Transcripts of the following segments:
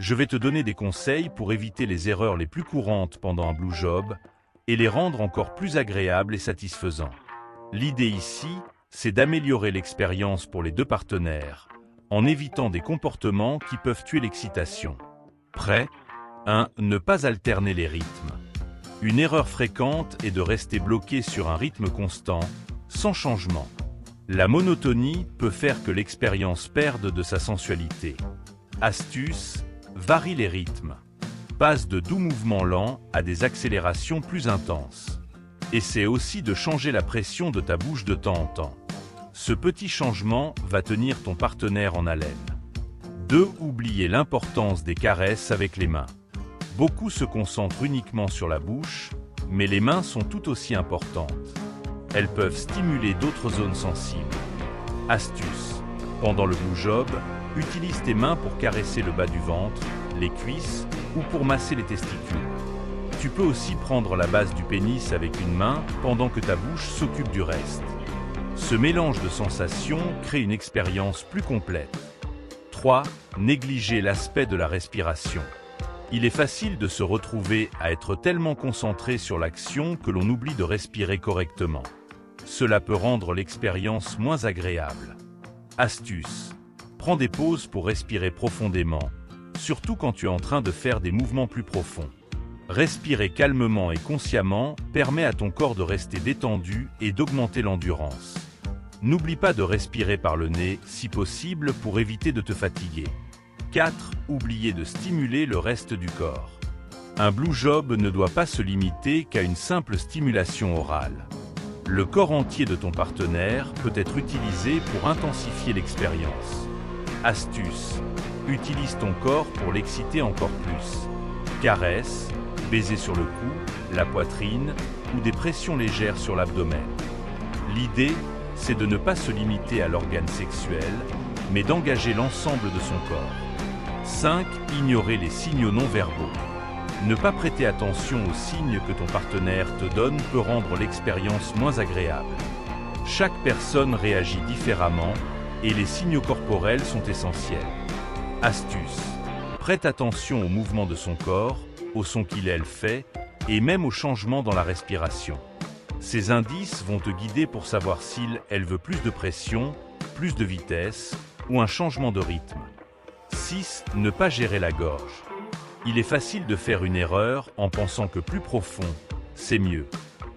Je vais te donner des conseils pour éviter les erreurs les plus courantes pendant un blue job et les rendre encore plus agréables et satisfaisants. L'idée ici, c'est d'améliorer l'expérience pour les deux partenaires, en évitant des comportements qui peuvent tuer l'excitation. Prêt? 1. Ne pas alterner les rythmes. Une erreur fréquente est de rester bloqué sur un rythme constant, sans changement. La monotonie peut faire que l'expérience perde de sa sensualité. Astuce, varie les rythmes. Passe de doux mouvements lents à des accélérations plus intenses. Essaie aussi de changer la pression de ta bouche de temps en temps. Ce petit changement va tenir ton partenaire en haleine. 2. Oubliez l'importance des caresses avec les mains. Beaucoup se concentrent uniquement sur la bouche, mais les mains sont tout aussi importantes. Elles peuvent stimuler d'autres zones sensibles. Astuce. Pendant le blue job, utilise tes mains pour caresser le bas du ventre, les cuisses ou pour masser les testicules. Tu peux aussi prendre la base du pénis avec une main pendant que ta bouche s'occupe du reste. Ce mélange de sensations crée une expérience plus complète. 3. Négliger l'aspect de la respiration. Il est facile de se retrouver à être tellement concentré sur l'action que l'on oublie de respirer correctement. Cela peut rendre l'expérience moins agréable. Astuce. Prends des pauses pour respirer profondément, surtout quand tu es en train de faire des mouvements plus profonds. Respirer calmement et consciemment permet à ton corps de rester détendu et d'augmenter l'endurance. N'oublie pas de respirer par le nez, si possible, pour éviter de te fatiguer. 4. Oubliez de stimuler le reste du corps. Un blue job ne doit pas se limiter qu'à une simple stimulation orale. Le corps entier de ton partenaire peut être utilisé pour intensifier l'expérience. Astuce. Utilise ton corps pour l'exciter encore plus. Caresses, baisers sur le cou, la poitrine ou des pressions légères sur l'abdomen. L'idée, c'est de ne pas se limiter à l'organe sexuel, mais d'engager l'ensemble de son corps. 5. Ignorer les signaux non verbaux. Ne pas prêter attention aux signes que ton partenaire te donne peut rendre l'expérience moins agréable. Chaque personne réagit différemment et les signaux corporels sont essentiels. Astuce. Prête attention aux mouvements de son corps, au son qu'il fait et même aux changements dans la respiration. Ces indices vont te guider pour savoir s'il veut plus de pression, plus de vitesse ou un changement de rythme. 6. Ne pas gérer la gorge. Il est facile de faire une erreur en pensant que plus profond, c'est mieux.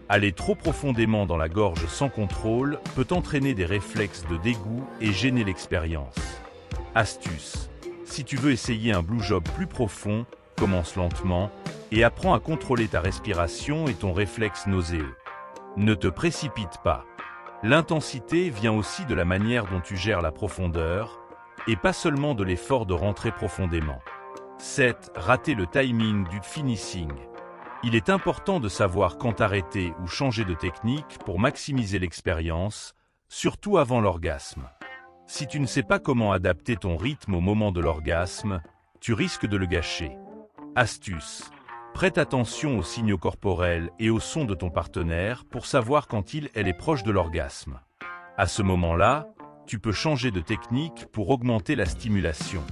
Aller trop profondément dans la gorge sans contrôle peut entraîner des réflexes de dégoût et gêner l'expérience. Astuce. Si tu veux essayer un blue job plus profond, commence lentement et apprends à contrôler ta respiration et ton réflexe nauséeux. Ne te précipite pas. L'intensité vient aussi de la manière dont tu gères la profondeur, et pas seulement de l'effort de rentrer profondément. 7. Rater le timing du finishing. Il est important de savoir quand arrêter ou changer de technique pour maximiser l'expérience, surtout avant l'orgasme. Si tu ne sais pas comment adapter ton rythme au moment de l'orgasme, tu risques de le gâcher. Astuce. Prête attention aux signaux corporels et aux sons de ton partenaire pour savoir quand il est proche de l'orgasme. À ce moment-là, tu peux changer de technique pour augmenter la stimulation.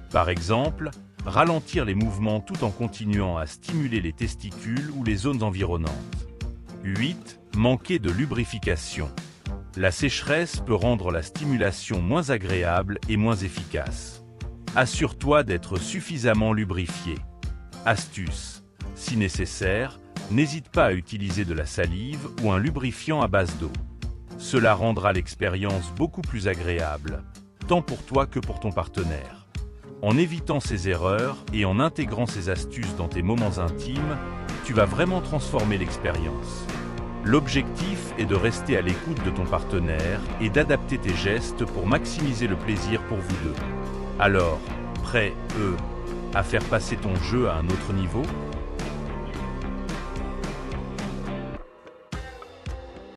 Par exemple, ralentir les mouvements tout en continuant à stimuler les testicules ou les zones environnantes. 8. Manquer de lubrification. La sécheresse peut rendre la stimulation moins agréable et moins efficace. Assure-toi d'être suffisamment lubrifié. Astuce. Si nécessaire, n'hésite pas à utiliser de la salive ou un lubrifiant à base d'eau. Cela rendra l'expérience beaucoup plus agréable, tant pour toi que pour ton partenaire. En évitant ces erreurs et en intégrant ces astuces dans tes moments intimes, tu vas vraiment transformer l'expérience. L'objectif est de rester à l'écoute de ton partenaire et d'adapter tes gestes pour maximiser le plaisir pour vous deux. Alors, prêt, à faire passer ton jeu à un autre niveau ?